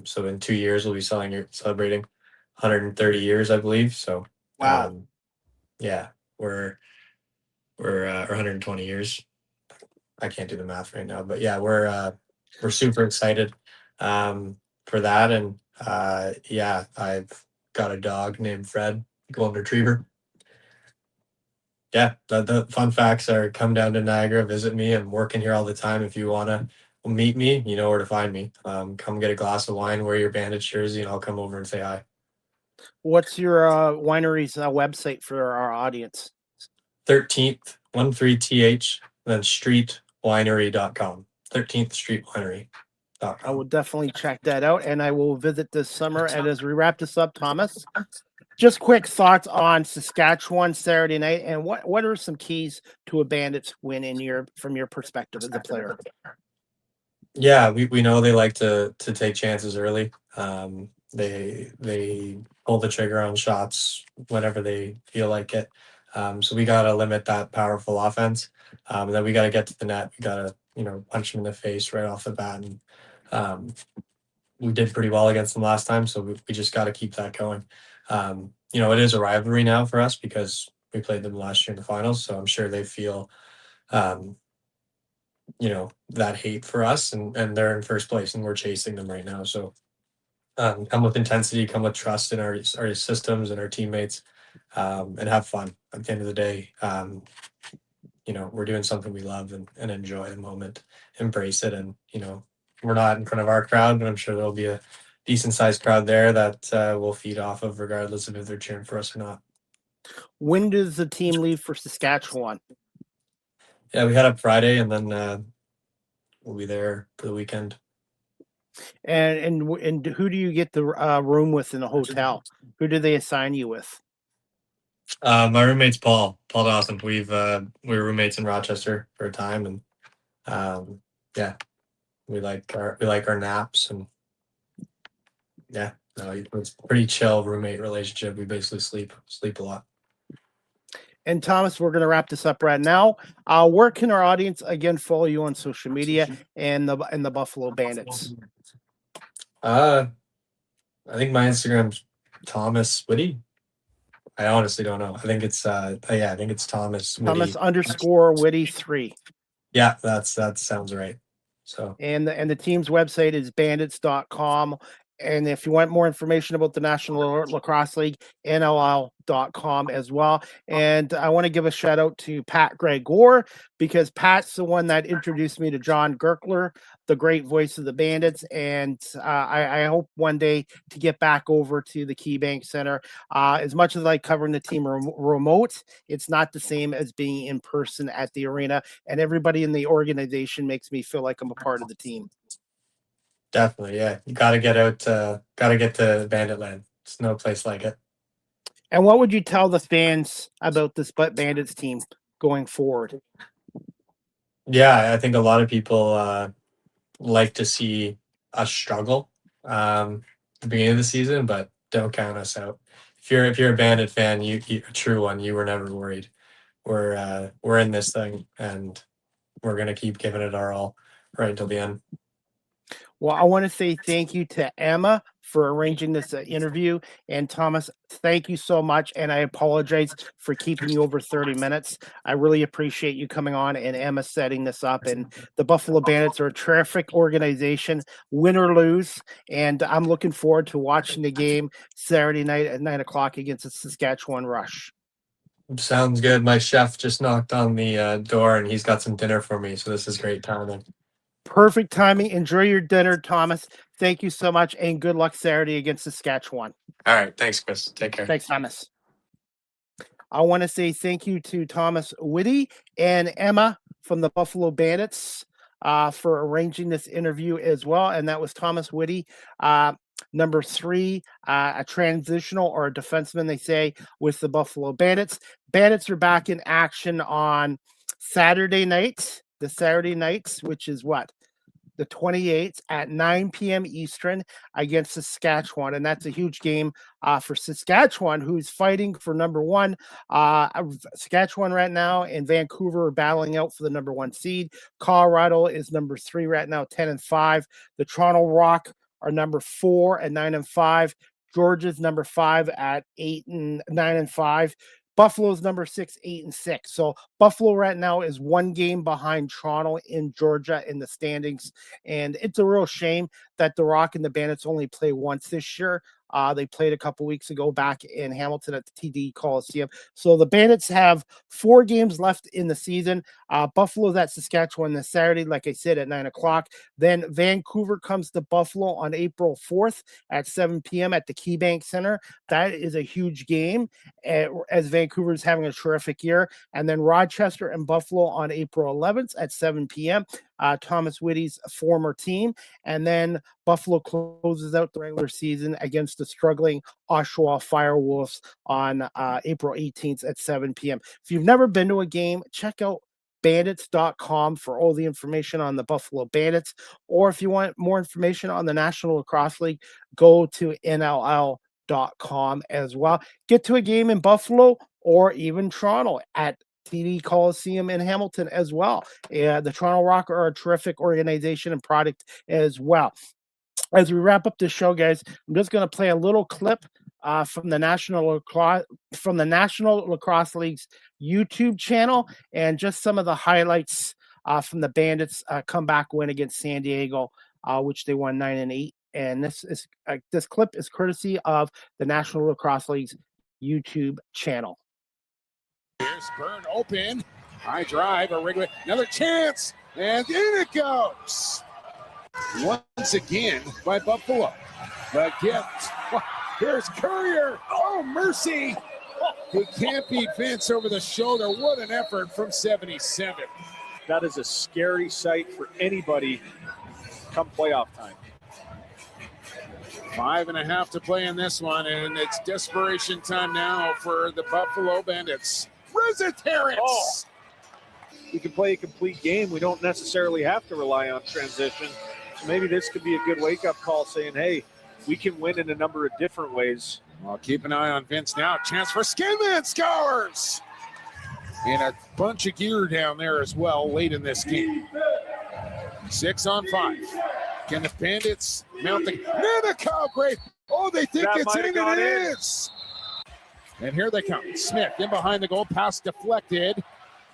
So in 2 years, we'll be celebrating 130 years, I believe. So, wow. We're or 120 years. I can't do the math right now, but yeah, we're super excited for that. And I've got a dog named Fred, golden retriever. Yeah, the fun facts are come down to Niagara, visit me. I'm working here all the time. If you want to meet me, you know where to find me. Come get a glass of wine, wear your Bandits jersey, and I'll come over and say hi. What's your winery's website for our audience? 13th, 13th, then streetwinery.com. 13th Street Winery. I will definitely check that out, and I will visit this summer. And as we wrap this up, Thomas, just quick thoughts on Saskatchewan Saturday night, and what are some keys to a Bandits win from your perspective as a player? Yeah, we know they like to take chances early. They pull the trigger on shots whenever they feel like it. So we got to limit that powerful offense. Then we got to get to the net. We got to punch them in the face right off the bat. And we did pretty well against them last time, so we just got to keep that going. It is a rivalry now for us because we played them last year in the finals. So I'm sure they feel, that hate for us, and they're in first place and we're chasing them right now. So come with intensity, come with trust in our systems and our teammates, and have fun. At the end of the day, we're doing something we love and enjoy the moment, embrace it. And, we're not in front of our crowd, but I'm sure there'll be a decent sized crowd there that we'll feed off of regardless of if they're cheering for us or not. When does the team leave for Saskatchewan? Yeah, we head up Friday and then we'll be there for the weekend. And who do you get the room with in the hotel? Who do they assign you with? My roommate's Paul Dawson. We were roommates in Rochester for a time, and we like our naps, and it's a pretty chill roommate relationship. We basically sleep a lot. And Thomas, we're going to wrap this up right now. Where can our audience again follow you on social media and the Buffalo Bandits? I think my Instagram's Thomas Whitty. I honestly don't know. I think it's I think it's Thomas Whitty. Thomas_Whitty 3. Yeah, that sounds right. So and the team's website is bandits.com. And if you want more information about the National Lacrosse League, NLL.com as well. And I want to give a shout out to Pat Gregor, because Pat's the one that introduced me to John Gerkler, the great voice of the Bandits. And I hope one day to get back over to the KeyBank Center. As much as I like covering the team remote, it's not the same as being in person at the arena. And everybody in the organization makes me feel like I'm a part of the team. Definitely, yeah. You got to get out, got to get to Bandit Land. There's no place like it. And what would you tell the fans about this Bandits team going forward? Yeah, I think a lot of people like to see us struggle at the beginning of the season, but don't count us out. If you're a Bandit fan, you a true one, you were never worried. We're in this thing, and we're gonna keep giving it our all right until the end. Well, I want to say thank you to Emma for arranging this interview. And Thomas, thank you so much. And I apologize for keeping you over 30 minutes. I really appreciate you coming on and Emma setting this up. And the Buffalo Bandits are a terrific organization, win or lose. And I'm looking forward to watching the game Saturday night at 9:00 against the Saskatchewan Rush. Sounds good. My chef just knocked on the door and he's got some dinner for me. So this is great timing. Perfect timing. Enjoy your dinner, Thomas. Thank you so much, and good luck Saturday against Saskatchewan. All right. Thanks, Chris. Take care. Thanks, Thomas. I want to say thank you to Thomas Whitty and Emma from the Buffalo Bandits for arranging this interview as well. And that was Thomas Whitty, number 3, a transitional or a defenseman, they say, with the Buffalo Bandits. Bandits are back in action on Saturday night. The Saturday nights, which is what? The 28th at 9 p.m. Eastern against Saskatchewan. And that's a huge game for Saskatchewan, who's fighting for number 1. Saskatchewan right now and Vancouver are battling out for the number 1 seed. Colorado is number 3 right now, 10-5. The Toronto Rock are number 4 at 9-5. Georgia's number 5 at 9-5. Buffalo's number 6, 8-6. So Buffalo right now is 1 game behind Toronto in Georgia in the standings. And it's a real shame that the Rock and the Bandits only play once this year. They played a couple weeks ago back in Hamilton at the TD Coliseum. So the Bandits have 4 games left in the season. Buffalo's at Saskatchewan this Saturday, like I said, at 9:00. Then Vancouver comes to Buffalo on April 4th at 7 p.m. at the KeyBank Center. That is a huge game, as Vancouver is having a terrific year. And then Rochester and Buffalo on April 11th at 7 p.m. Thomas Whitty's former team. And then Buffalo closes out the regular season against the struggling Oshawa Firewolves on April 18th at 7 p.m. If you've never been to a game, check out bandits.com for all the information on the Buffalo Bandits. Or if you want more information on the National Lacrosse League, go to NLL.com as well. Get to a game in Buffalo or even Toronto at TD Coliseum in Hamilton as well. The Toronto Rock are a terrific organization and product as well. As we wrap up the show, guys, I'm just going to play a little clip from the National Lacrosse League's YouTube channel, and just some of the highlights from the Bandits' comeback win against San Diego, which they won 9-8. And this clip is courtesy of the National Lacrosse League's YouTube channel. Here's Byrne open, high drive, a regular, another chance, and in it goes. Once again by Buffalo. The gift. Here's Courier. Oh, mercy. He can't beat Vince over the shoulder. What an effort from 77. That is a scary sight for anybody come playoff time. 5.5 to play in this one, and it's desperation time now for the Buffalo Bandits. Terrence. Oh. We can play a complete game. We don't necessarily have to rely on transition. So maybe this could be a good wake-up call saying, hey, we can win in a number of different ways. Well, keep an eye on Vince now. Chance for Skinman, scores! And a bunch of gear down there as well late in this game. 6 on 5. Can the Bandits mount the... Nanako, great! Oh, they think That it's might in, have and gone it in. is! And here they come. Smith in behind the goal, pass deflected.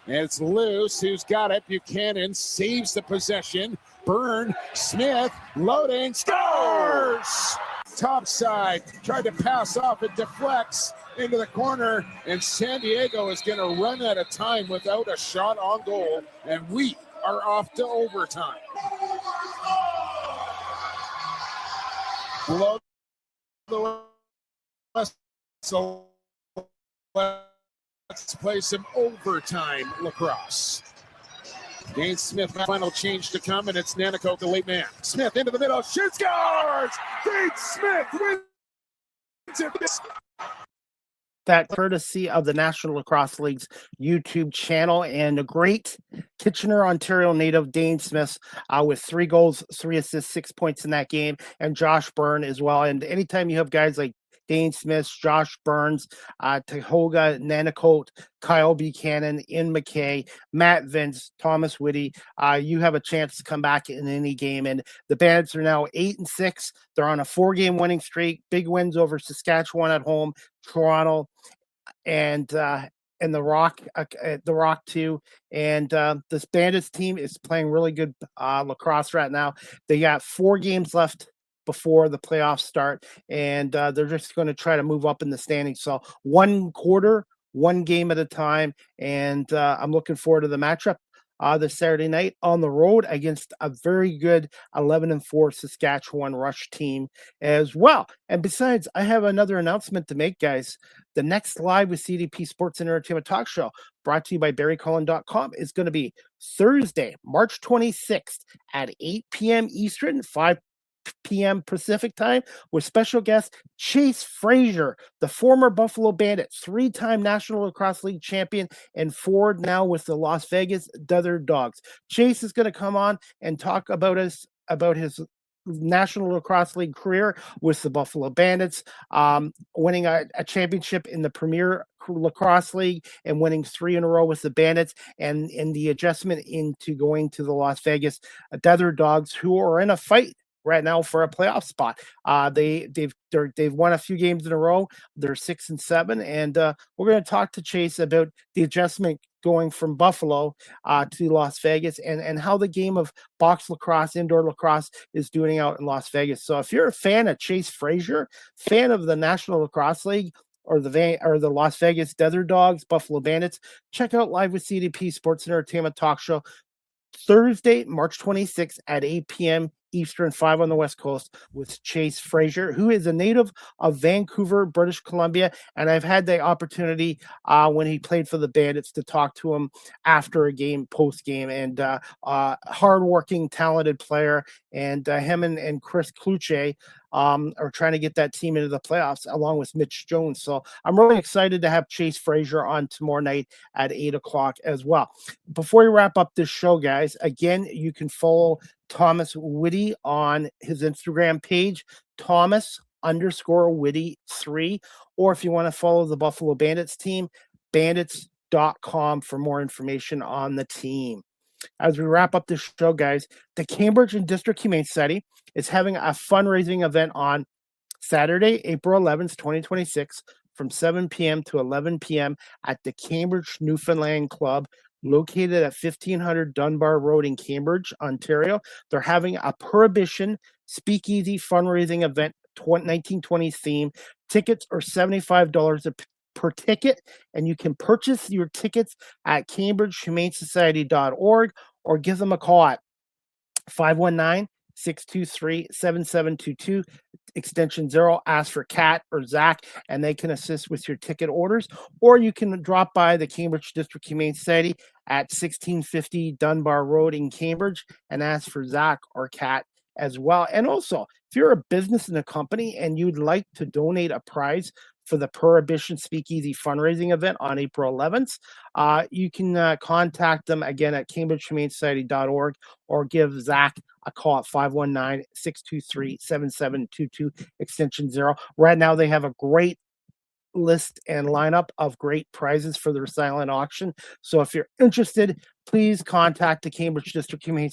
And it's Luce who's got it. Buchanan saves the possession. Byrne, Smith, loading, scores! Top side, tried to pass off, it deflects into the corner, and San Diego is going to run out of time without a shot on goal, and we are off to overtime. Below the whistle. Let's play some overtime lacrosse. Dane Smith, final change to come, and it's Nanako, the late man. Smith into the middle, shoots, scores! Dane Smith wins it. That courtesy of the National Lacrosse League's YouTube channel, and a great Kitchener, Ontario native, Dane Smith, with 3 goals, 3 assists, 6 points in that game, and Josh Byrne as well. And anytime you have guys like Dane Smith, Josh Burns, Tahoga, Nanacote, Kyle Buchanan, In McKay, Matt Vince, Thomas Whitty, you have a chance to come back in any game. And the Bandits are now 8-6. They're on a 4-game winning streak. Big wins over Saskatchewan at home, Toronto, and the Rock too. And this Bandits team is playing really good lacrosse right now. They got 4 games left before the playoffs start, and they're just going to try to move up in the standings. So 1 quarter, 1 game at a time, and I'm looking forward to the matchup this Saturday night on the road against a very good 11-4 Saskatchewan Rush team as well. And besides, I have another announcement to make, guys. The next Live with CDP Sports and Entertainment Talk Show, brought to you by BarryCullen.com, is going to be Thursday, March 26th at 8 p.m. Eastern, 5 p.m. Pacific time, with special guest Chase Frazier, the former Buffalo Bandit, 3-time National Lacrosse League champion, and forward now with the Las Vegas Desert Dogs. Chase is going to come on and talk about his National Lacrosse League career with the Buffalo Bandits, winning a championship in the Premier Lacrosse League and winning 3 in a row with the Bandits, and in the adjustment into going to the Las Vegas Desert Dogs, who are in a fight right now for a playoff spot. They've won a few games in a row. They're 6-7, and we're going to talk to Chase about the adjustment going from Buffalo to Las Vegas, and how the game of box lacrosse, indoor lacrosse, is doing out in Las Vegas. So if you're a fan of Chase Frazier, fan of the National Lacrosse League, or the Las Vegas Desert Dogs, Buffalo Bandits, check out Live with CDP Sports and Entertainment Talk Show Thursday, March 26th at 8 p.m. Eastern, 5 on the West Coast, with Chase Frazier, who is a native of Vancouver, British Columbia. And I've had the opportunity when he played for the Bandits to talk to him after a game, post game, and hardworking, talented player. And him and Chris Kluche are trying to get that team into the playoffs along with Mitch Jones. So I'm really excited to have Chase Frazier on tomorrow night at 8 o'clock as well. Before we wrap up this show, guys, again, you can follow Thomas Whitty on his Instagram page, Thomas_Whitty3, or if you want to follow the Buffalo Bandits team, bandits.com for more information on the team. As we wrap up this show, guys, the Cambridge and District Humane Society is having a fundraising event on Saturday, April 11th, 2026, from 7 p.m. to 11 p.m. at the Cambridge Newfoundland Club, located at 1500 Dunbar Road in Cambridge, Ontario. They're having a Prohibition Speakeasy fundraising event, 1920s theme. Tickets are $75 per ticket, and you can purchase your tickets at cambridgehumanesociety.org or give them a call at 519-623-7722, extension 0. Ask for Kat or Zach, and they can assist with your ticket orders. Or you can drop by the Cambridge District Humane Society at 1650 Dunbar Road in Cambridge and ask for Zach or Kat as well. And also, if you're a business and a company and you'd like to donate a prize for the Prohibition Speakeasy fundraising event on April 11th, you can contact them again at cambridgehumanesociety.org or give Zach a call at 519-623-7722, extension 0. Right now, they have a great list and lineup of great prizes for their silent auction. So if you're interested, please contact the Cambridge District Humane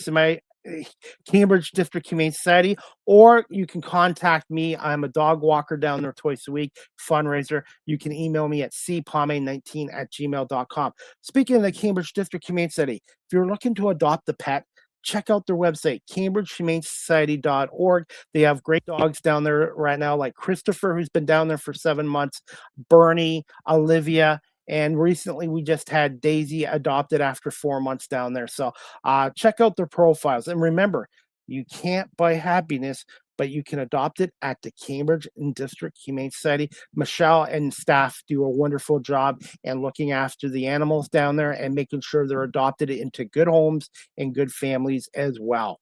Society, or you can contact me. I'm a dog walker down there twice a week, fundraiser. You can email me at cpame19@gmail.com. Speaking of the Cambridge District Humane Society, if you're looking to adopt a pet, check out their website, cambridgehumanesociety.org. They have great dogs down there right now, like Christopher, who's been down there for 7 months, Bernie, Olivia, and recently we just had Daisy adopted after 4 months down there. So check out their profiles. And remember, you can't buy happiness, but you can adopt it at the Cambridge and District Humane Society. Michelle and staff do a wonderful job in looking after the animals down there and making sure they're adopted into good homes and good families as well.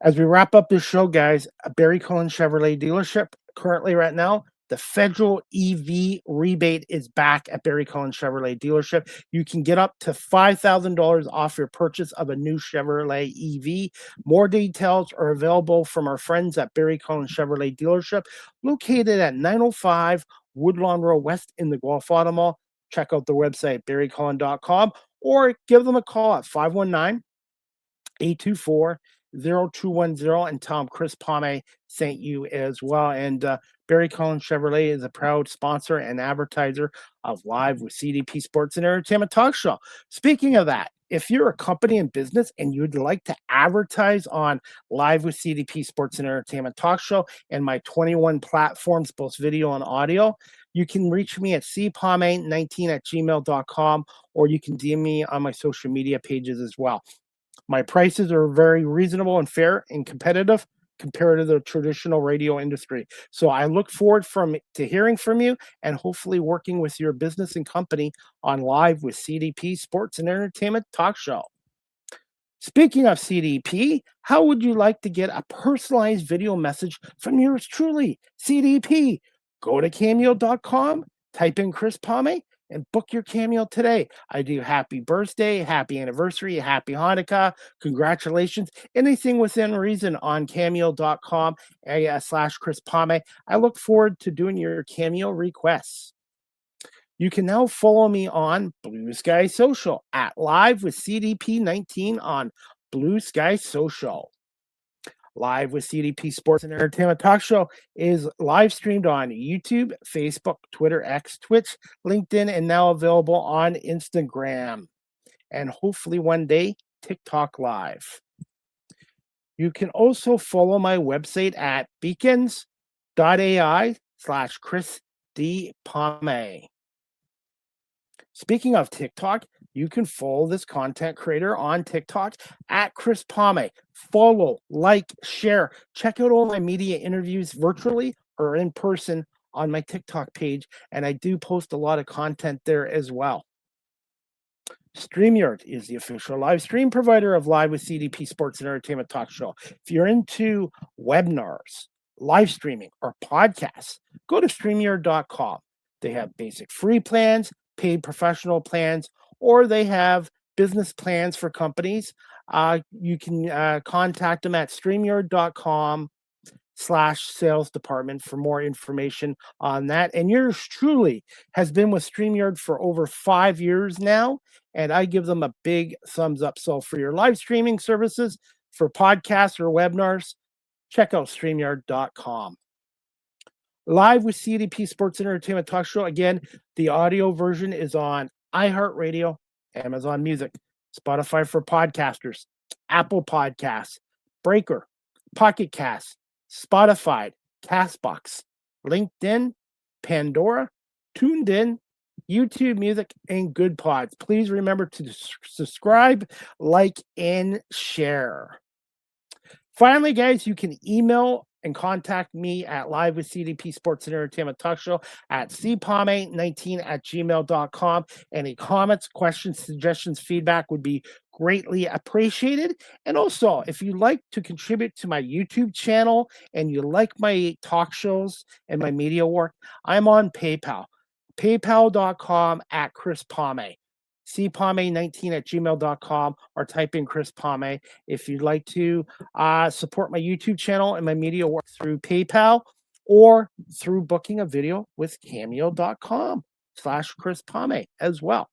As we wrap up this show, guys, a Barry Cullen Chevrolet dealership currently right now, the federal EV rebate is back at Barry Cullen Chevrolet dealership. You can get up to $5,000 off your purchase of a new Chevrolet EV. More details are available from our friends at Barry Cullen Chevrolet dealership, located at 905 Woodlawn Road West in the Guelph Auto Mall. Check out the website, barrycullen.com, or give them a call at 519-824-0210 and tell them Chris Palme sent you as well. And Barry Cullen Chevrolet is a proud sponsor and advertiser of Live with CDP Sports and Entertainment Talk Show. Speaking of that, if you're a company and business and you'd like to advertise on Live with CDP Sports and Entertainment Talk Show and my 21 platforms, both video and audio, you can reach me at cpalme19@gmail.com, or you can DM me on my social media pages as well. My prices are very reasonable and fair and competitive compared to the traditional radio industry. So I look forward to hearing from you and hopefully working with your business and company on Live with CDP Sports and Entertainment Talk Show. Speaking of CDP, how would you like to get a personalized video message from yours truly, CDP? Go to cameo.com, type in Chris Palme, and book your cameo today. I do happy birthday, happy anniversary, happy Hanukkah, congratulations, anything within reason on cameo.com /Chris Palme. I look forward to doing your cameo requests. You can now follow me on Blue Sky Social at Live with CDP19 on Blue Sky Social. Live with CDP Sports and Entertainment Talk Show is live streamed on YouTube, Facebook, Twitter, X, Twitch, LinkedIn, and now available on Instagram. And hopefully one day, TikTok Live. You can also follow my website at beacons.ai/Chris D. Palme. Speaking of TikTok, you can follow this content creator on TikTok at Chris Palme. Follow, like, share. Check out all my media interviews virtually or in person on my TikTok page, and I do post a lot of content there as well. StreamYard is the official live stream provider of Live with CDP Sports and Entertainment Talk Show. If you're into webinars, live streaming, or podcasts, go to StreamYard.com. They have basic free plans, paid professional plans, or they have business plans for companies. You can contact them at StreamYard.com/sales department for more information on that. And yours truly has been with StreamYard for over 5 years now, and I give them a big thumbs up. So for your live streaming services, for podcasts or webinars, check out StreamYard.com. Live with CDP Sports and Entertainment Talk Show. Again, the audio version is on iHeartRadio, Amazon Music, Spotify for podcasters, Apple Podcasts, Breaker, Pocket Cast, Spotify, Castbox, LinkedIn, Pandora, Tuned In, YouTube Music, and Good Pods. Please remember to subscribe, like, and share. Finally, guys, you can email and contact me at Live with CDP Sports and Entertainment Talk Show at cpame19@gmail.com. Any comments, questions, suggestions, feedback would be greatly appreciated. And also, if you'd like to contribute to my YouTube channel and you like my talk shows and my media work, I'm on PayPal. PayPal.com at Chris Pame. cpame19@gmail.com or type in Chris Pame. If you'd like to support my YouTube channel and my media work through PayPal or through booking a video with cameo.com/Chris Pame as well.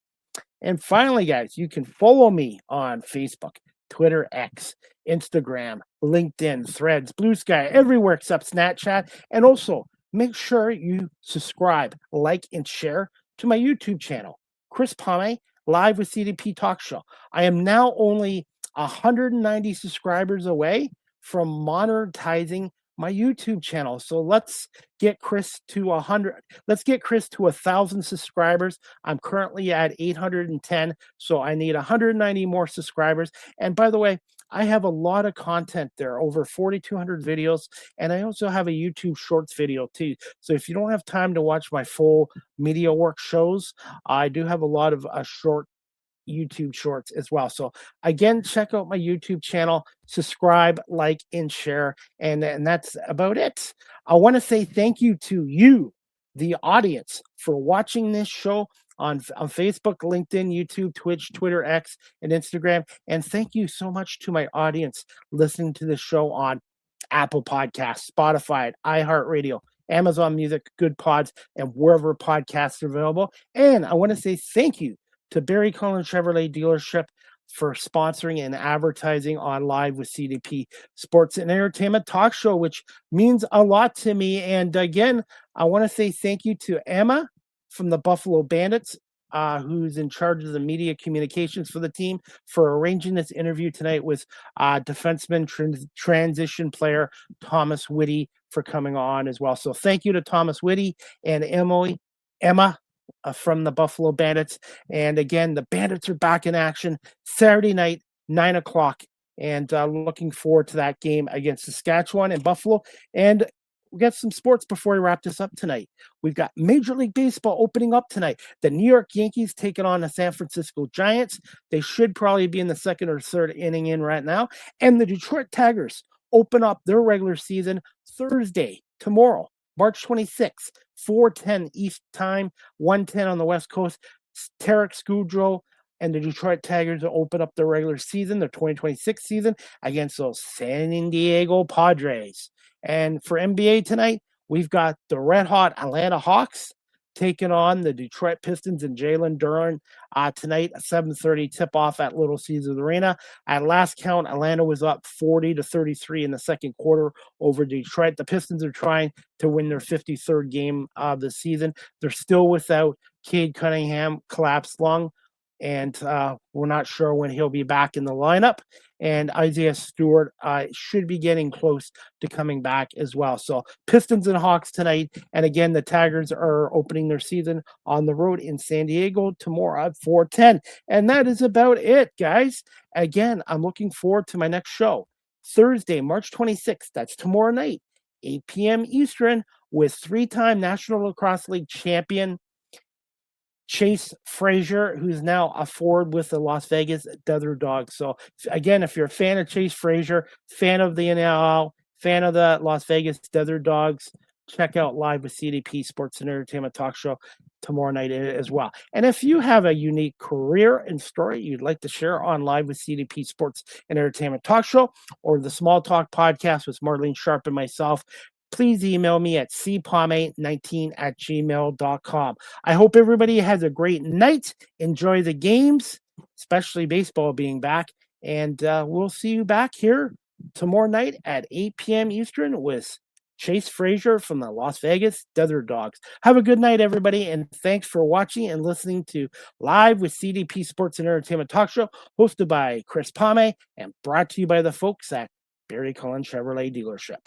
And finally, guys, you can follow me on Facebook, Twitter, X, Instagram, LinkedIn, Threads, Blue Sky, everywhere except Snapchat. And also make sure you subscribe, like, and share to my YouTube channel, Chris Pame, Live with CDP Talk Show. I am now only 190 subscribers away from monetizing my YouTube channel. So let's get Chris to 100. Let's get Chris to 1,000 subscribers. I'm currently at 810, so I need 190 more subscribers. And by the way, I have a lot of content there, over 4,200 videos, and I also have a YouTube Shorts video too. So if you don't have time to watch my full media work shows, I do have a lot of short YouTube Shorts as well. So again, check out my YouTube channel, subscribe, like, and share, and that's about it. I want to say thank you to you, the audience, for watching this show on Facebook, LinkedIn, YouTube, Twitch, Twitter, X, and Instagram. And thank you so much to my audience listening to this show on Apple Podcasts, Spotify, iHeartRadio, Amazon Music, Good Pods, and wherever podcasts are available. And I want to say thank you to Barry Cullen Chevrolet Dealership for sponsoring and advertising on Live with CDP Sports and Entertainment Talk Show, which means a lot to me. And again, I want to say thank you to Emma from the Buffalo Bandits, who's in charge of the media communications for the team, for arranging this interview tonight with defenseman transition player Thomas Whitty for coming on as well. So thank you to Thomas Whitty and Emma from the Buffalo Bandits. And again, the Bandits are back in action Saturday night, 9 o'clock. And looking forward to that game against Saskatchewan and Buffalo. And we got some sports before we wrap this up tonight. We've got Major League Baseball opening up tonight. The New York Yankees taking on the San Francisco Giants. They should probably be in the second or third inning in right now. And the Detroit Tigers open up their regular season Thursday, tomorrow, March 26th, 4:10 East time, 1:10 on the West Coast. Tarek Skudrow and the Detroit Tigers will open up their regular season, their 2026 season, against those San Diego Padres. And for NBA tonight, we've got the red-hot Atlanta Hawks taking on the Detroit Pistons and Jalen Duren tonight, a 7:30 tip-off at Little Caesars Arena. At last count, Atlanta was up 40-33 in the second quarter over Detroit. The Pistons are trying to win their 53rd game of the season. They're still without Cade Cunningham, collapsed lung, and we're not sure when he'll be back in the lineup. And Isaiah Stewart should be getting close to coming back as well. So Pistons and Hawks tonight. And again, the Tigers are opening their season on the road in San Diego tomorrow at 4:10. And that is about it, guys. Again, I'm looking forward to my next show. Thursday, March 26th. That's tomorrow night, 8 p.m. Eastern, with three-time National Lacrosse League champion Chase Frazier, who's now a forward with the Las Vegas Desert Dogs. So again, if you're a fan of Chase Frazier, fan of the NLL, fan of the Las Vegas Desert Dogs, check out Live with CDP Sports and Entertainment Talk Show tomorrow night as well. And if you have a unique career and story you'd like to share on Live with CDP Sports and Entertainment Talk Show, or the Small Talk Podcast with Marlene Sharp and myself, please email me at cpame19@gmail.com. I hope everybody has a great night. Enjoy the games, especially baseball being back. And we'll see you back here tomorrow night at 8 p.m. Eastern with Chase Frazier from the Las Vegas Desert Dogs. Have a good night, everybody, and thanks for watching and listening to Live with CDP Sports and Entertainment Talk Show, hosted by Chris Pame and brought to you by the folks at Barry Cullen Chevrolet Dealership.